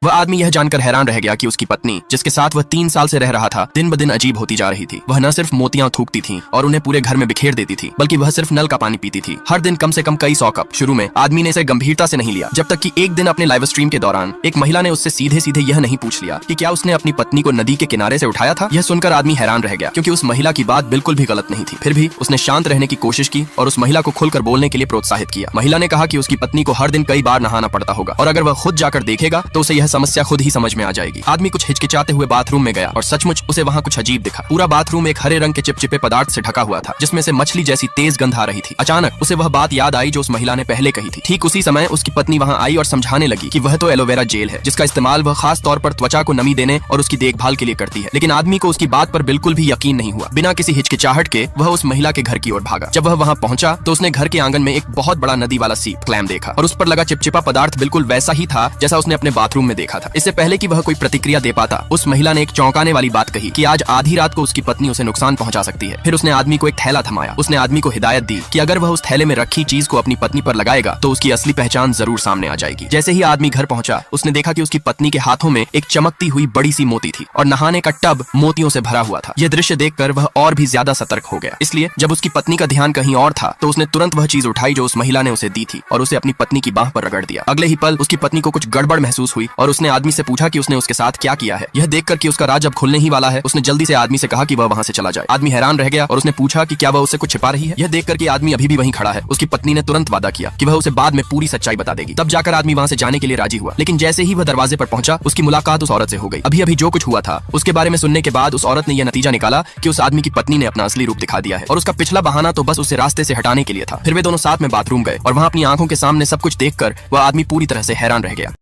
वह आदमी यह जानकर हैरान रह गया कि उसकी पत्नी, जिसके साथ वह 3 साल से रह रहा था, दिन ब दिन अजीब होती जा रही थी। वह न सिर्फ मोतियां थूकती थी और उन्हें पूरे घर में बिखेर देती थी, बल्कि वह सिर्फ नल का पानी पीती थी, हर दिन कम से कम कई 100 कप। शुरू में आदमी ने इसे गंभीरता से नहीं लिया, जब तक कि एक दिन अपने लाइव स्ट्रीम के दौरान एक महिला ने उससे सीधे सीधे यह नहीं पूछ लिया कि क्या उसने अपनी पत्नी को नदी के किनारे से उठाया था। यह सुनकर आदमी हैरान रह गया, क्योंकि उस महिला की बात बिल्कुल भी गलत नहीं थी। फिर भी उसने शांत रहने की कोशिश की और उस महिला को खुलकर बोलने के लिए प्रोत्साहित किया। महिला ने कहा कि उसकी पत्नी को हर दिन कई बार नहाना पड़ता होगा और अगर वह खुद जाकर देखेगा तो उसे यह समस्या खुद ही समझ में आ जाएगी। आदमी कुछ हिचकिचाते हुए बाथरूम में गया और सचमुच उसे वहाँ कुछ अजीब दिखा। पूरा बाथरूम एक हरे रंग के चिपचिपे पदार्थ से ढका हुआ था, जिसमें से मछली जैसी तेज गंध आ रही थी। अचानक उसे वह बात याद आई जो उस महिला ने पहले कही थी। ठीक उसी समय उसकी पत्नी वहाँ आई और समझाने लगी कि वह तो एलोवेरा जेल है, जिसका इस्तेमाल वह खास तौर पर त्वचा को नमी देने और उसकी देखभाल के लिए करती है। लेकिन आदमी को उसकी बात पर बिल्कुल भी यकीन नहीं हुआ। बिना किसी हिचकिचाहट के वह उस महिला के घर की ओर भागा। जब वह वहाँ पहुंचा तो उसने घर के आंगन में एक बहुत बड़ा नदी वाला सी क्लैम देखा और उस पर लगा चिपचिपा पदार्थ बिल्कुल वैसा ही था जैसा उसने अपने बाथरूम में देखा था। इससे पहले कि वह कोई प्रतिक्रिया दे पाता, उस महिला ने एक चौंकाने वाली बात कही कि आज आधी रात को उसकी पत्नी उसे नुकसान पहुंचा सकती है। फिर उसने आदमी को एक थैला थमाया। उसने आदमी को हिदायत दी कि अगर वह उस थैले में रखी चीज को अपनी पत्नी पर लगाएगा तो उसकी असली पहचान जरूर सामने आ जाएगी। जैसे ही आदमी घर पहुंचा, उसने देखा कि उसकी पत्नी के हाथों में एक चमकती हुई बड़ी सी मोती थी और नहाने का टब मोतियों से भरा हुआ था। यह दृश्य देखकर वह और भी ज्यादा सतर्क हो गया। इसलिए जब उसकी पत्नी का ध्यान कहीं और था तो उसने तुरंत वह चीज उठाई जो उस महिला ने उसे दी थी और उसे अपनी पत्नी की बाह पर रगड़ दिया। अगले ही पल उसकी पत्नी को कुछ गड़बड़ महसूस हुई और उसने आदमी से पूछा कि उसने उसके साथ क्या किया है। यह देखकर कि उसका राज अब खुलने ही वाला है, उसने जल्दी से आदमी से कहा कि वह वहां से चला जाए। आदमी हैरान रह गया और उसने पूछा कि क्या वह उससे कुछ छिपा रही है। यह देखकर कि आदमी अभी भी वहीं खड़ा है, उसकी पत्नी ने तुरंत वादा किया कि वह उसे बाद में पूरी सच्चाई बता देगी। तब जाकर आदमी वहां से जाने के लिए राजी हुआ। लेकिन जैसे ही वह दरवाजे पर पहुंचा, उसकी मुलाकात उस औरत से हो गई। अभी अभी जो कुछ हुआ था उसके बारे में सुनने के बाद उस औरत ने यह नतीजा निकाला कि उस आदमी की पत्नी ने अपना असली रूप दिखा दिया है और उसका पिछला बहाना तो बस उसे रास्ते से हटाने के लिए था। फिर वे दोनों साथ में बाथरूम गए और वहां अपनी आंखों के सामने सब कुछ देखकर वह आदमी पूरी तरह से हैरान रह गया।